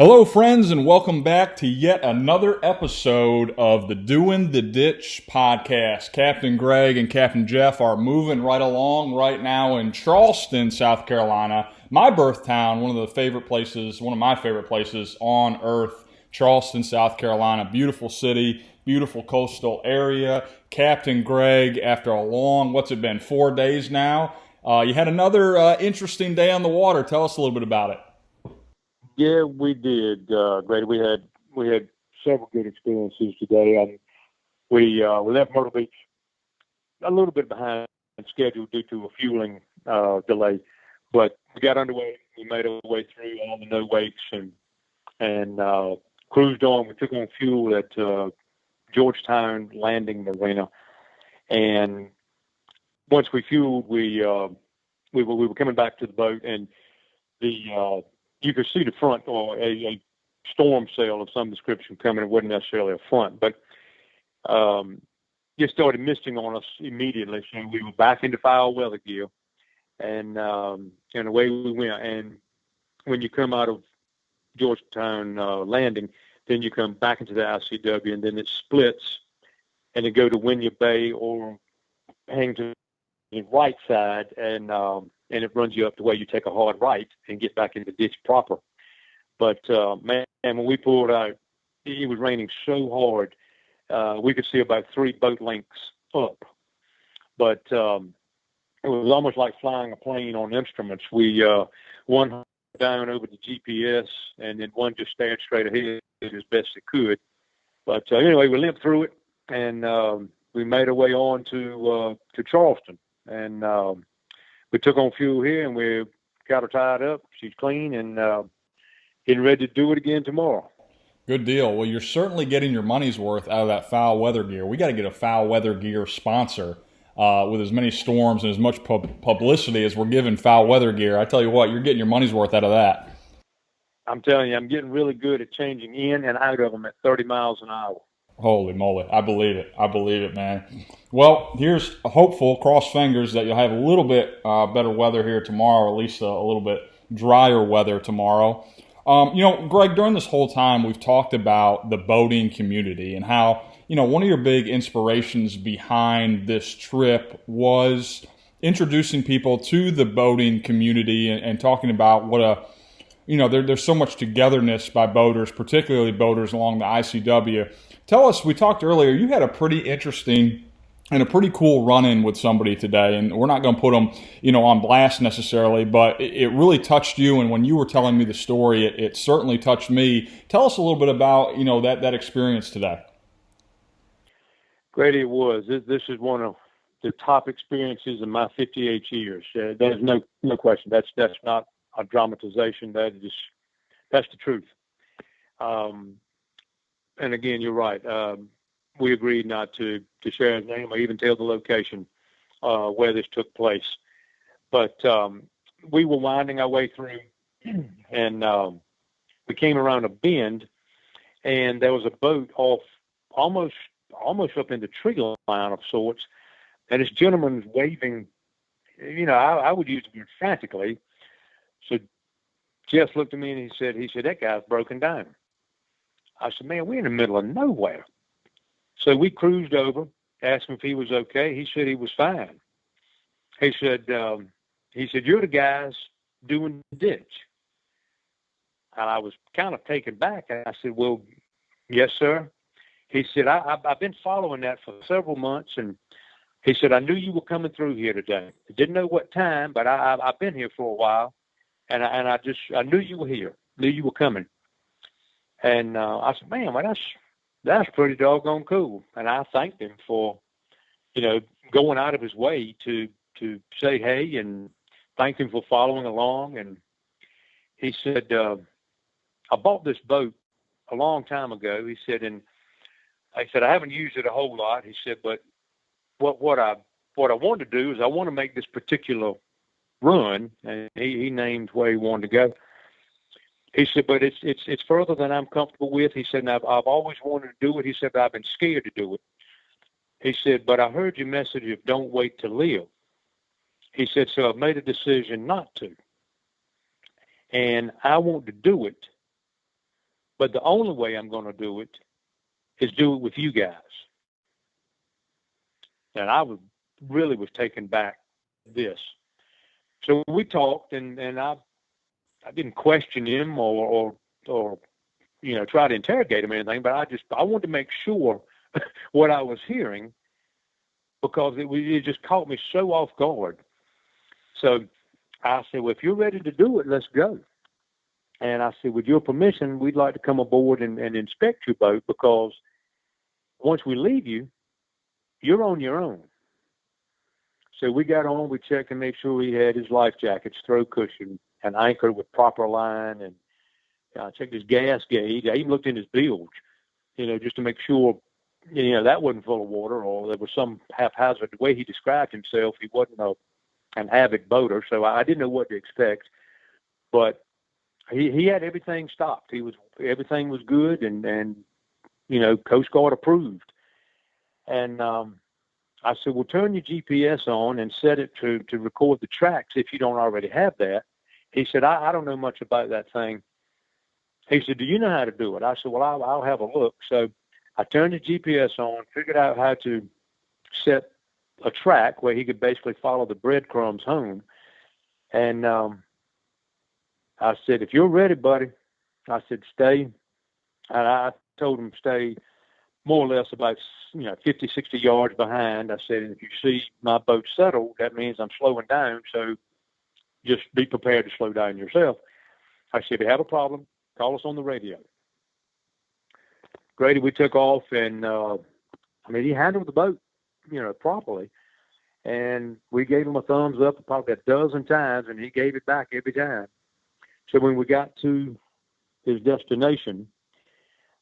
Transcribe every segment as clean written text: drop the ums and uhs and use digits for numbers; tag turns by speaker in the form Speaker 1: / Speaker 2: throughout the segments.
Speaker 1: Hello, friends, and welcome back to yet another episode of the Doing the Ditch podcast. Captain Greg and Captain Jeff are moving right along right now in Charleston, South Carolina, my birth town, one of my favorite places on earth, Charleston, South Carolina. Beautiful city, beautiful coastal area. Captain Greg, after a long, 4 days now, you had another interesting day on the water. Tell us a little bit about it.
Speaker 2: Yeah, we did, Grady. We had several good experiences today. We left Myrtle Beach a little bit behind schedule due to a fueling delay, but we got underway. We made our way through all the no wakes and cruised on. We took on fuel at Georgetown Landing Marina, and once we fueled, we were coming back to the boat, and the you could see the front or a storm sail of some description coming. It wasn't necessarily a front, but it started misting on us immediately. So we were back into foul weather gear, and away we went. And when you come out of Georgetown Landing, then you come back into the ICW, and then it splits, and it go to Winya Bay or hang to the right side, and it runs you up the way you take a hard right and get back in the ditch proper. But, man, when we pulled out, it was raining so hard, we could see about 3 boat lengths up. But it was almost like flying a plane on instruments. We one down over the GPS, and then one just stared straight ahead as best it could. But anyway, we limped through it, and we made our way on to Charleston. And we took on fuel here, and we got her tied up. She's clean and getting ready to do it again tomorrow.
Speaker 1: Good deal. Well, you're certainly getting your money's worth out of that foul weather gear. We got to get a foul weather gear sponsor with as many storms and as much publicity as we're giving foul weather gear. I tell you what, you're getting your money's worth out of that.
Speaker 2: I'm telling you, I'm getting really good at changing in and out of them at 30 miles an hour.
Speaker 1: Holy moly. I believe it, man. Well, here's hopeful, cross fingers, that you'll have a little bit better weather here tomorrow, or at least a little bit drier weather tomorrow. Greg, during this whole time, we've talked about the boating community and how, one of your big inspirations behind this trip was introducing people to the boating community and talking about what there's so much togetherness by boaters, particularly boaters along the ICW. Tell us, we talked earlier, you had a pretty interesting and a pretty cool run-in with somebody today, and we're not going to put them, on blast necessarily, but it really touched you, and when you were telling me the story, it certainly touched me. Tell us a little bit about, that experience today.
Speaker 2: Grady, it was. This is one of the top experiences in my 58 years. There's no question. That's not a dramatization. That's the truth. And again, you're right. We agreed not to share his name or even tell the location where this took place. But we were winding our way through, and we came around a bend, and there was a boat off almost up in the tree line of sorts, and this gentleman was waving. I would use the word frantically. So Jeff looked at me and he said, "That guy's broken down." I said, "Man, we're in the middle of nowhere." So we cruised over, asked him if he was okay. He said he was fine. He said, "You're the guys doing the ditch." And I was kind of taken back. I said, "Well, yes, sir." He said, I've been following that for several months. And he said, "I knew you were coming through here today. I didn't know what time, but I've been here for a while. And I knew you were here, knew you were coming." And I said, "Man, well, that's pretty doggone cool." And I thanked him for, going out of his way to say hey, and thanked him for following along. And he said, "I bought this boat a long time ago." He said, "And I haven't used it a whole lot." He said, "But what I wanted to do is I want to make this particular run." And he named where he wanted to go. He said, "But it's further than I'm comfortable with." He said, "And I've always wanted to do it." He said, "But I've been scared to do it." He said, "But I heard your message of don't wait to live." He said, "So I've made a decision not to. And I want to do it but the only way I'm going to do it is do it with you guys. And I was taken back this. So we talked, and I didn't question him or try to interrogate him or anything, but I wanted to make sure what I was hearing, because it just caught me so off guard. So I said, well, if you're ready to do it, let's go. And I said, with your permission, we'd like to come aboard and inspect your boat, because once we leave you, you're on your own. So we got on, we checked and made sure he had his life jackets, throw cushion, and anchor with proper line, and I checked his gas gauge. I even looked in his bilge, just to make sure, that wasn't full of water, or there was some haphazard. The way he described himself, he wasn't an avid boater, so I didn't know what to expect. But he had everything stopped. Everything was good, and Coast Guard approved. And I said, well, turn your GPS on and set it to record the tracks if you don't already have that. He said, I don't know much about that thing. He said, do you know how to do it? I said, well, I'll have a look. So I turned the GPS on, figured out how to set a track where he could basically follow the breadcrumbs home. And I said, if you're ready, buddy, I said, stay. And I told him stay more or less about 50, 60 yards behind. I said, and if you see my boat settled, that means I'm slowing down. So just be prepared to slow down yourself. I said, if you have a problem, call us on the radio. Grady, we took off, and he handled the boat, properly. And we gave him a thumbs up probably a dozen times, and he gave it back every time. So when we got to his destination,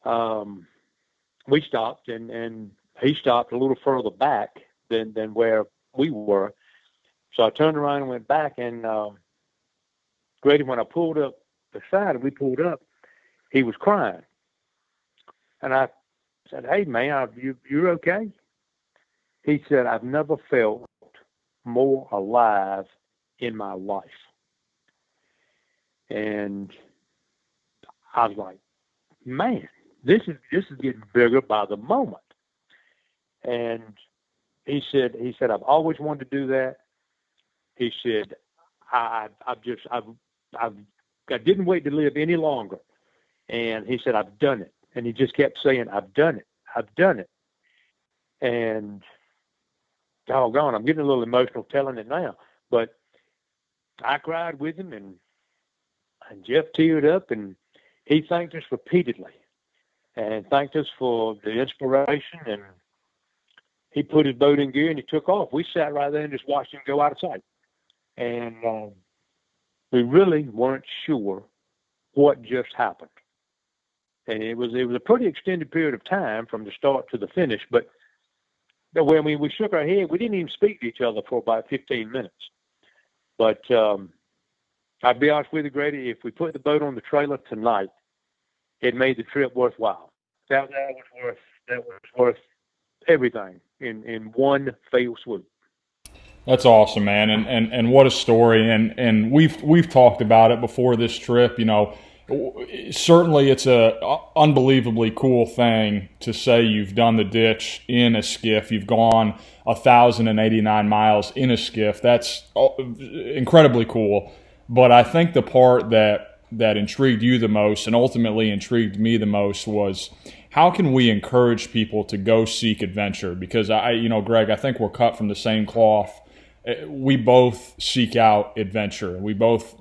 Speaker 2: we stopped, and he stopped a little further back than where we were. So I turned around and went back, and Grady, when I pulled up the side and we pulled up, he was crying. And I said, hey, man, you're okay? He said, I've never felt more alive in my life. And I was like, man, this is getting bigger by the moment. And he said, I've always wanted to do that. He said, I didn't wait to live any longer. And he said, I've done it. And he just kept saying, I've done it. I've done it. And doggone, I'm getting a little emotional telling it now. But I cried with him, and Jeff teared up, and he thanked us repeatedly and thanked us for the inspiration. And he put his boat in gear and he took off. We sat right there and just watched him go out of sight. And we really weren't sure what just happened. And it was a pretty extended period of time from the start to the finish. But when we shook our head, we didn't even speak to each other for about 15 minutes. But I'd be honest with you, Grady, if we put the boat on the trailer tonight, it made the trip worthwhile. That was worth everything in one fell swoop.
Speaker 1: That's awesome, man, and what a story. And we've talked about it before this trip. Certainly it's a unbelievably cool thing to say you've done the ditch in a skiff. You've gone 1,089 miles in a skiff. That's incredibly cool. But I think the part that intrigued you the most and ultimately intrigued me the most was, how can we encourage people to go seek adventure? Because Greg, I think we're cut from the same cloth. We both seek out adventure. We both,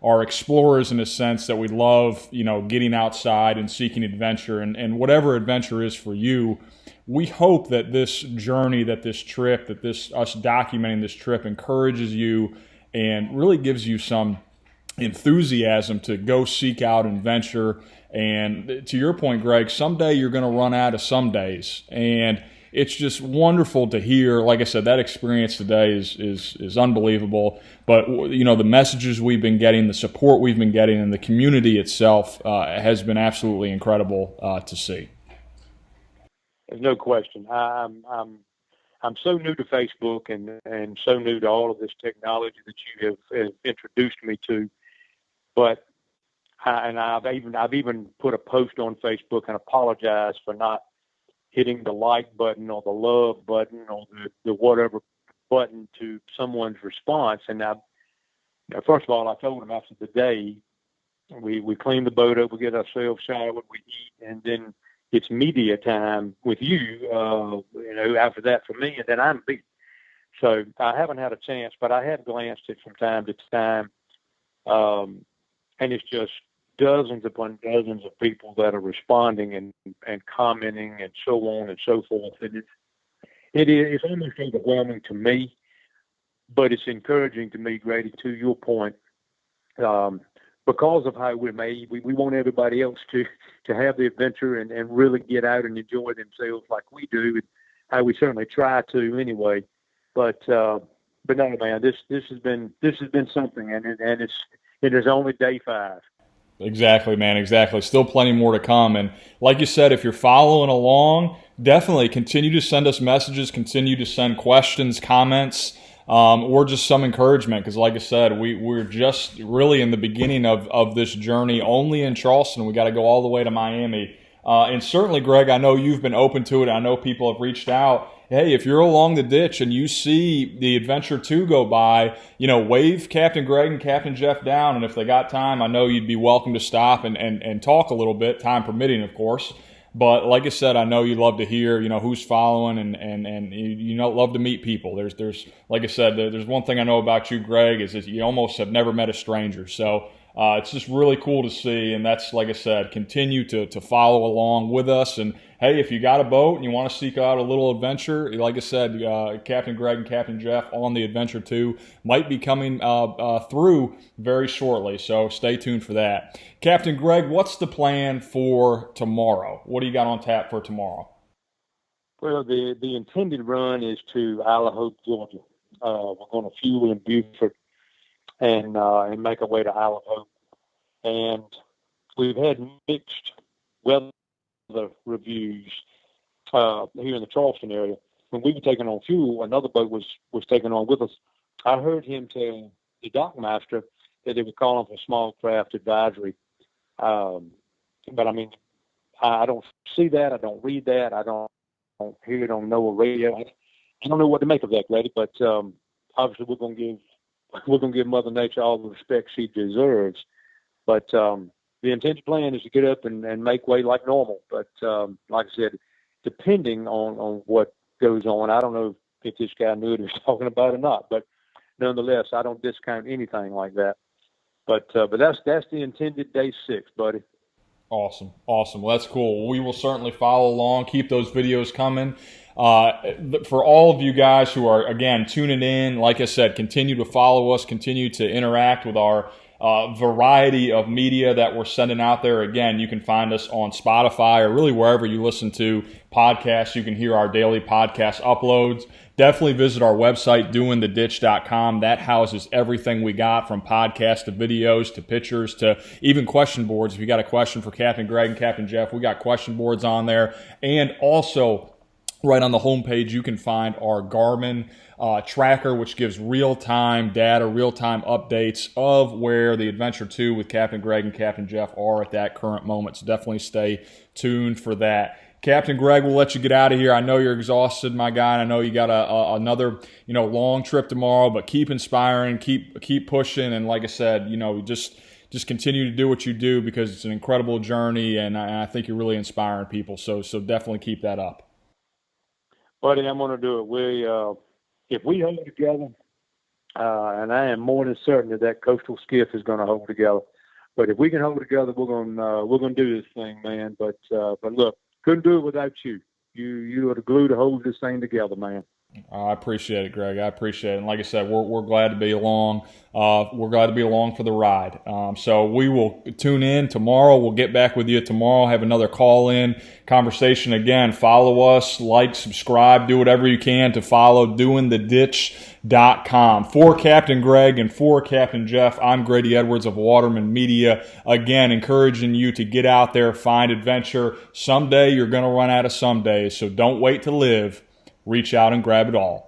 Speaker 1: are explorers in a sense that we love, getting outside and seeking adventure. And whatever adventure is for you, we hope that this journey, that this trip, that us documenting this trip encourages you and really gives you some enthusiasm to go seek out adventure. And to your point, Greg, someday you're going to run out of some days. And it's just wonderful to hear. Like I said, that experience today is unbelievable. But the messages we've been getting, the support we've been getting, and the community itself has been absolutely incredible to see.
Speaker 2: There's no question. I'm so new to Facebook and so new to all of this technology that you have introduced me to. But And I've even put a post on Facebook and apologized for not hitting the like button or the love button or the whatever button to someone's response. And first of all, I told them after the day, we clean the boat up, we get ourselves showered, we eat, and then it's media time with you, after that for me, and then I'm beat. So I haven't had a chance, but I have glanced at it from time to time. And it's just dozens upon dozens of people that are responding and commenting and so on and so forth. And it's almost overwhelming to me, but it's encouraging to me, Grady, to your point, because of how we're made. We want everybody else to have the adventure and really get out and enjoy themselves like we do, and how we certainly try to anyway. But no, man, this has been something, and it is only day 5.
Speaker 1: Exactly, man, exactly. Still plenty more to come. And like you said, if you're following along, definitely continue to send us messages, continue to send questions, comments, or just some encouragement. Because like I said, we're just really in the beginning of this journey only in Charleston. We got to go all the way to Miami. And certainly, Greg, I know you've been open to it. I know people have reached out. Hey, if you're along the ditch and you see the Adventure 2 go by, wave Captain Greg and Captain Jeff down. And if they got time, I know you'd be welcome to stop and talk a little bit, time permitting, of course. But like I said, I know you'd love to hear, who's following and love to meet people. There's like I said, there's one thing I know about you, Greg, is that you almost have never met a stranger. So it's just really cool to see. And that's, like I said, continue to follow along with us. And hey, if you got a boat and you want to seek out a little adventure, like I said, Captain Greg and Captain Jeff on the Adventure 2 might be coming through very shortly, so stay tuned for that. Captain Greg, what's the plan for tomorrow? What do you got on tap for tomorrow?
Speaker 2: Well, the intended run is to Isle of Hope, Georgia. We're going to fuel in Beaufort and make our way to Isle of Hope. And we've had mixed weather reviews here in the Charleston area. When we were taking on fuel, another boat was taken on with us. I heard him tell the dockmaster that they were calling for small craft advisory. But I mean, I don't see that. I don't read that. I don't hear it on NOAA radio. I don't know what to make of that, Grady. But obviously, we're going to give Mother Nature all the respect she deserves. But the intended plan is to get up and make way like normal. But like I said, depending on what goes on, I don't know if this guy knew what he was talking about or not. But nonetheless, I don't discount anything like that. But that's the intended day 6, buddy.
Speaker 1: Awesome. Well, that's cool. We will certainly follow along. Keep those videos coming. For all of you guys who are, again, tuning in, like I said, continue to follow us, continue to interact with our variety of media that we're sending out there. Again, you can find us on Spotify or really wherever you listen to podcasts. You can hear our daily podcast uploads. Definitely visit our website, doingtheditch.com. That houses everything we got, from podcasts to videos to pictures to even question boards. If you got a question for Captain Greg and Captain Jeff, we got question boards on there. And also, right on the homepage, you can find our Garmin tracker, which gives real-time data, real-time updates of where the Adventure 2 with Captain Greg and Captain Jeff are at that current moment. So definitely stay tuned for that. Captain Greg, we'll let you get out of here. I know you're exhausted, my guy. And I know you got another long trip tomorrow, but keep inspiring, keep pushing, and like I said, just continue to do what you do, because it's an incredible journey, and I think you're really inspiring people. So definitely keep that up.
Speaker 2: Buddy, I'm going to do it. If we hold together, and I am more than certain that coastal skiff is going to hold together. But if we can hold together, we're going to do this thing, man. But look, couldn't do it without you. You are the glue to hold this thing together, man.
Speaker 1: I appreciate it, Greg. I appreciate it. And like I said, we're glad to be along. We're glad to be along for the ride. So we will tune in tomorrow. We'll get back with you tomorrow, have another call-in conversation. Again, follow us, like, subscribe, do whatever you can to follow doingtheditch.com. For Captain Greg and for Captain Jeff, I'm Grady Edwards of Waterman Media. Again, encouraging you to get out there, find adventure. Someday you're going to run out of some days, so don't wait to live. Reach out and grab it all.